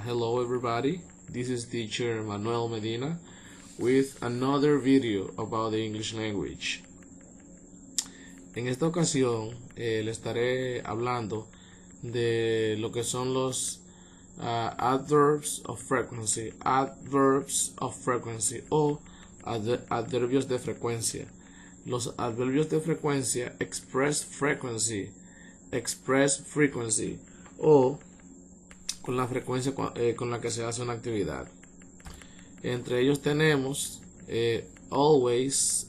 Hello everybody, this is teacher Manuel Medina with another video about the English language. En esta ocasión le estaré hablando de lo que son los adverbs of frequency o adverbios de frecuencia. Los adverbios de frecuencia express frequency o con la frecuencia con la que se hace una actividad. Entre ellos tenemos always,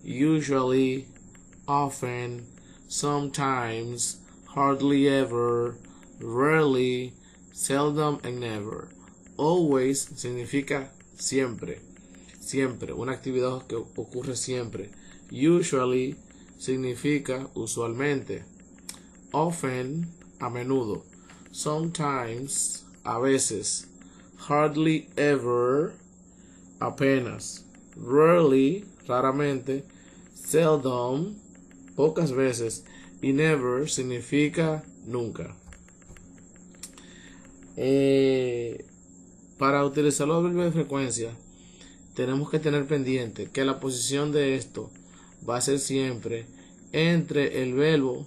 usually, often, sometimes, hardly ever, rarely, seldom and never. Always significa siempre, una actividad que ocurre siempre. Usually significa usualmente. Often, a menudo. Sometimes, a veces. Hardly ever, apenas. Rarely, raramente. Seldom, pocas veces. Y never significa nunca. Para utilizar los adverbios de frecuencia, tenemos que tener pendiente que la posición de esto va a ser siempre entre el verbo,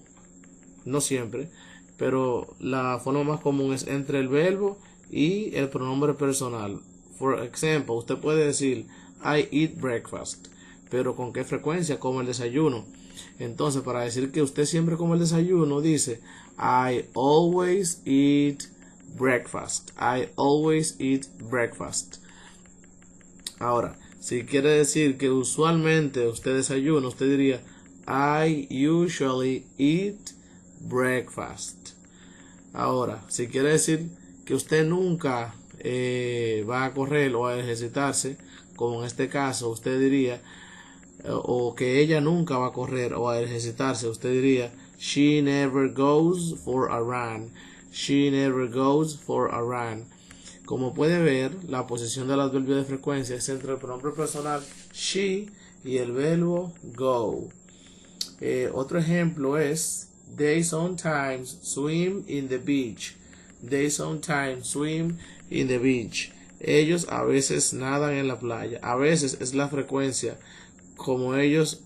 no siempre, pero la forma más común es entre el verbo y el pronombre personal. Por ejemplo, usted puede decir I eat breakfast, pero ¿con qué frecuencia? Como el desayuno. Entonces, para decir que usted siempre come el desayuno, dice I always eat breakfast. I always eat breakfast. Ahora, si quiere decir que usualmente usted desayuna, usted diría I usually eat breakfast. Ahora, si quiere decir que usted nunca va a correr o a ejercitarse, como en este caso, usted diría, o que ella nunca va a correr o a ejercitarse, usted diría she never goes for a run. She never goes for a run. Como puede ver, la posición del adverbio de frecuencia es entre el pronombre personal she y el verbo go. Otro ejemplo es they sometimes swim in the beach. They sometimes swim in the beach. Ellos a veces nadan en la playa. A veces es la frecuencia como ellos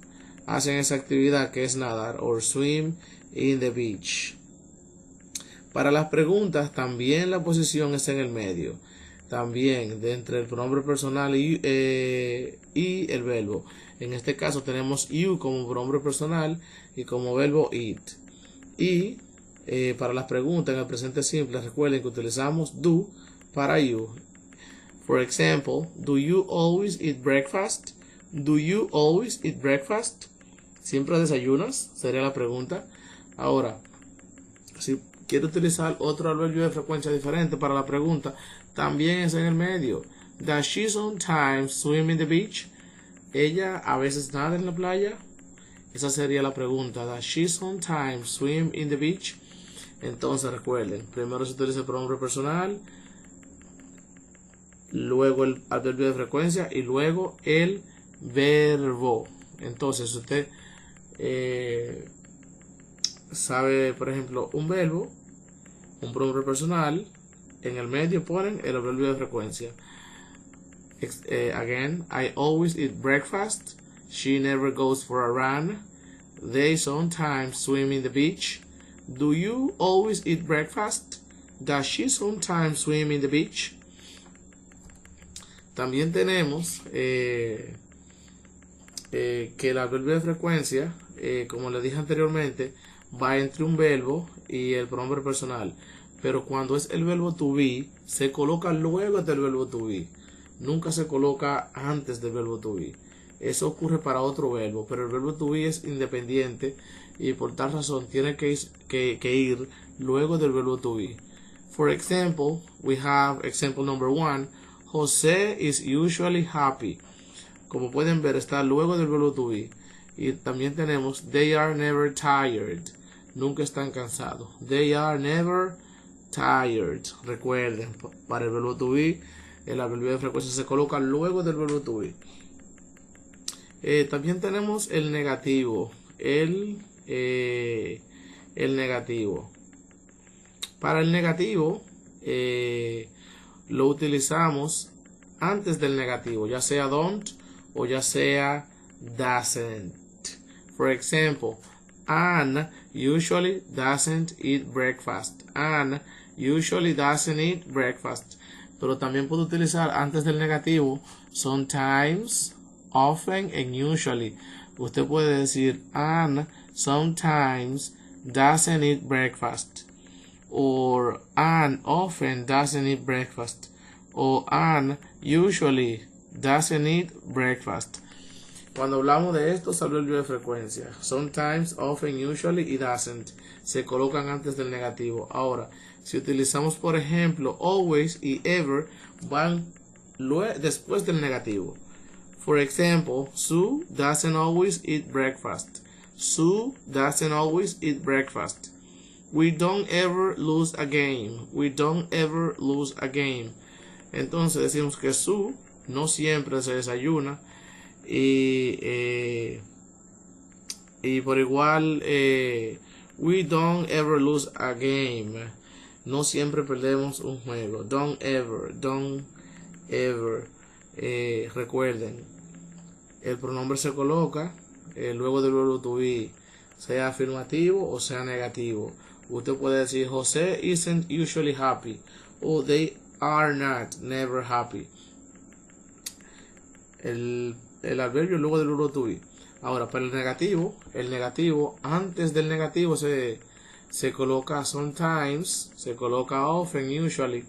hacen esa actividad que es nadar, or swim in the beach. Para las preguntas también la posición es en el medio, también de entre el pronombre personal y el verbo. En este caso tenemos you como pronombre personal y como verbo eat. Y para las preguntas en el presente simple, recuerden que utilizamos do para you. For example, do you always eat breakfast? Do you always eat breakfast? ¿Siempre desayunas? Sería la pregunta. Ahora, si quiere utilizar otro adverbio de frecuencia diferente para la pregunta, también es en el medio. Does she sometimes swim in the beach? ¿Ella a veces nada en la playa? Esa sería la pregunta. Does she sometimes swim in the beach? Entonces recuerden, primero se utiliza el pronombre personal, luego el adverbio de frecuencia y luego el verbo. Entonces usted sabe, por ejemplo, un verbo, un pronombre personal, en el medio ponen el adverbio de frecuencia. Again, I always eat breakfast. She never goes for a run. They sometimes swim in the beach. Do you always eat breakfast? Does she sometimes swim in the beach? También tenemos que el adverbio de frecuencia, como le dije anteriormente, va entre un verbo y el pronombre personal. Pero cuando es el verbo to be, se coloca luego del verbo to be. Nunca se coloca antes del verbo to be. Eso ocurre para otro verbo, pero el verbo to be es independiente y por tal razón tiene que ir luego del verbo to be. For example, we have example number 1. José is usually happy. Como pueden ver, está luego del verbo to be. Y también tenemos they are never tired. Nunca están cansados. They are never tired. Recuerden, para el verbo to be, el adverbio de frecuencia se coloca luego del verbo to be. También tenemos el negativo. El negativo. Para el negativo, lo utilizamos antes del negativo, ya sea don't o ya sea doesn't. For example, Anne usually doesn't eat breakfast. Anne usually doesn't eat breakfast. Pero también puedo utilizar antes del negativo sometimes, often and usually. Usted puede decir Anne sometimes doesn't eat breakfast. Or Anne often doesn't eat breakfast. O Anne usually doesn't eat breakfast. Cuando hablamos de esto, se habla el de frecuencia. Sometimes, often, usually y doesn't se colocan antes del negativo. Ahora, si utilizamos, por ejemplo, always y ever, van después del negativo. For example, Sue doesn't always eat breakfast. Sue doesn't always eat breakfast. We don't ever lose a game. We don't ever lose a game. Entonces decimos que Sue no siempre se desayuna. Y por igual we don't ever lose a game. No siempre perdemos un juego. Don't ever. Recuerden, el pronombre se coloca luego del verbo to be, sea afirmativo o sea negativo. Usted puede decir José isn't usually happy, o they are not never happy. El adverbio luego del verbo to be. Ahora, para el negativo, antes del negativo se coloca sometimes, se coloca often, usually,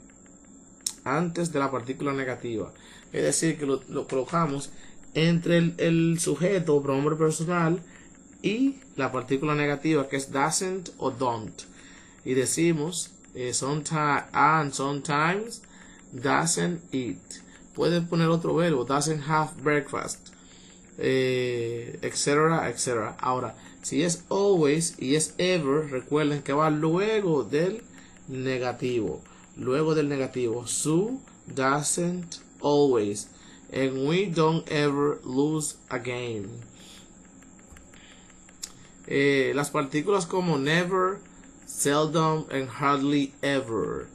antes de la partícula negativa. Es decir, que lo colocamos entre el sujeto o pronombre personal y la partícula negativa, que es doesn't o don't. Y decimos sometimes doesn't eat. Pueden poner otro verbo, doesn't have breakfast, etcétera, etcétera. Ahora, si es always y es ever, recuerden que va luego del negativo. Luego del negativo. Sue doesn't always. And we don't ever lose a game. Las partículas como never, seldom and hardly ever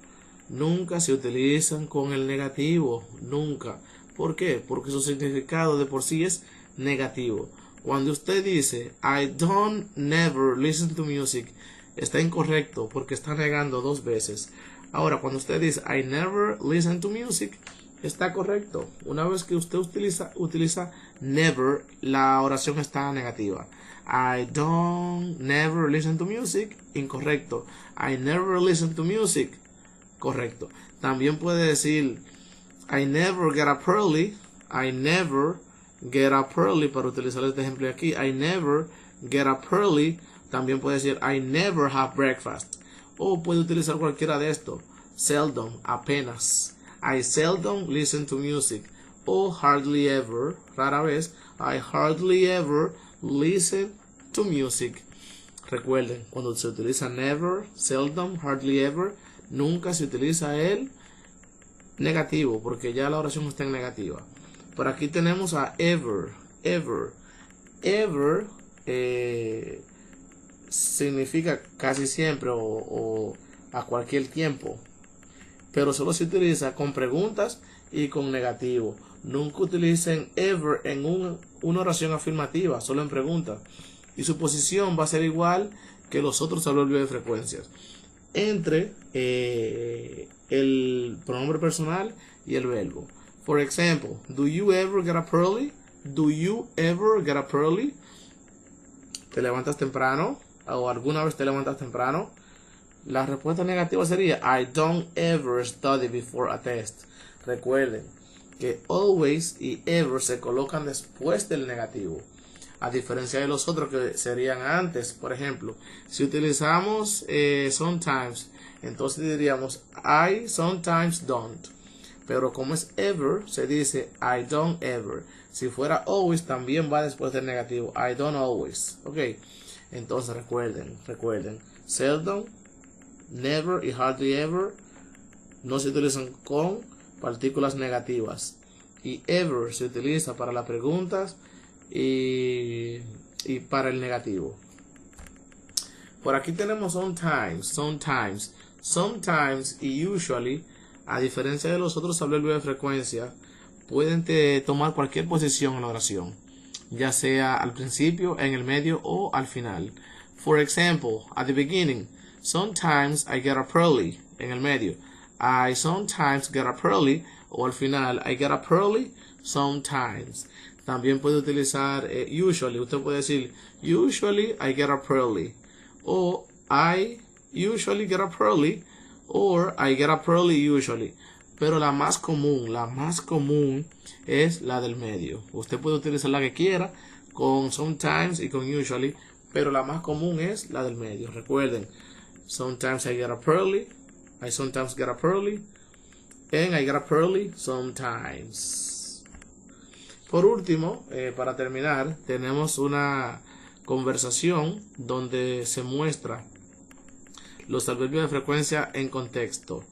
nunca se utilizan con el negativo, nunca. ¿Por qué? Porque su significado de por sí es negativo. Cuando usted dice I don't never listen to music, está incorrecto porque está negando dos veces. Ahora, cuando usted dice I never listen to music, está correcto. Una vez que usted utiliza never, la oración está negativa. I don't never listen to music, incorrecto. I never listen to music, correcto. También puede decir I never get up early. I never get up early, para utilizar este ejemplo de aquí. I never get up early. También puede decir I never have breakfast. O puede utilizar cualquiera de estos. Seldom, apenas. I seldom listen to music. O hardly ever, rara vez. I hardly ever listen to music. Recuerden, cuando se utiliza never, seldom, hardly ever, nunca se utiliza el negativo, porque ya la oración está en negativa. Por aquí tenemos a ever. Ever significa casi siempre o a cualquier tiempo, pero solo se utiliza con preguntas y con negativo. Nunca utilicen ever en una oración afirmativa, solo en preguntas. Y su posición va a ser igual que los otros adverbios de frecuencias, entre el pronombre personal y el verbo. For example, do you ever get up early? Do you ever get up early? ¿Te levantas temprano? ¿O alguna vez te levantas temprano? La respuesta negativa sería I don't ever study before a test. Recuerden que always y ever se colocan después del negativo, a diferencia de los otros que serían antes. Por ejemplo, si utilizamos sometimes, entonces diríamos I sometimes don't. Pero como es ever, se dice I don't ever. Si fuera always, también va después del negativo. I don't always. Ok. Entonces recuerden. Seldom, never y hardly ever no se utilizan con partículas negativas. Y ever se utiliza para las preguntas y para el negativo. Por aquí tenemos sometimes y usually. A diferencia de los otros adverbios de frecuencia, pueden tomar cualquier posición en la oración, ya sea al principio, en el medio o al final. For example, at the beginning, sometimes I get up early. En el medio, I sometimes get up early. O al final, I get up early sometimes. También puede utilizar usually. Usted puede decir, usually I get up early. O I usually get up early. Or I get up early usually. Pero la más común es la del medio. Usted puede utilizar la que quiera con sometimes y con usually, pero la más común es la del medio. Recuerden, sometimes I get up early, I sometimes get up early, and I get up early sometimes. Por último, para terminar, tenemos una conversación donde se muestra los adverbios de frecuencia en contexto.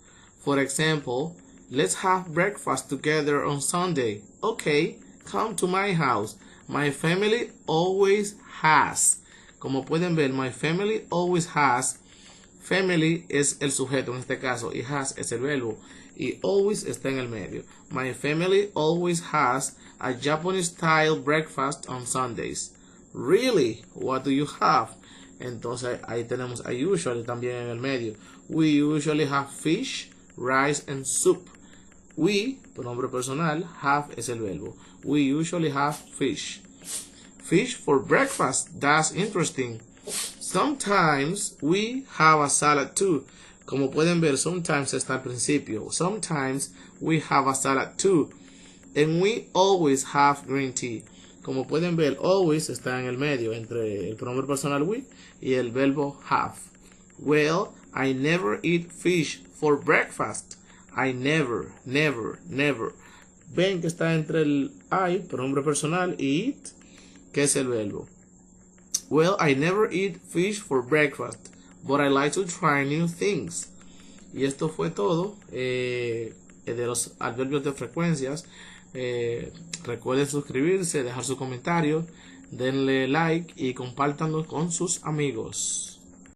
For example, let's have breakfast together on Sunday. Okay, come to my house. My family always has. Como pueden ver, my family always has. Family es el sujeto en este caso y has es el verbo y always está en el medio. My family always has a Japanese style breakfast on Sundays. Really? What do you have? Entonces ahí tenemos a usually también en el medio. We usually have fish, rice and soup. We, pronombre personal, have es el verbo. We usually have fish. Fish for breakfast. That's interesting. Sometimes we have a salad too. Como pueden ver, sometimes está al principio. Sometimes we have a salad too. And we always have green tea. Como pueden ver, always está en el medio entre el pronombre personal we y el verbo have. Well, I never eat fish for breakfast. I never. Ven que está entre el I, pronombre personal, y eat, que es el verbo. Well, I never eat fish for breakfast, but I like to try new things. Y esto fue todo de los adverbios de frecuencias. Recuerden suscribirse, dejar su comentario, denle like y compártanlo con sus amigos.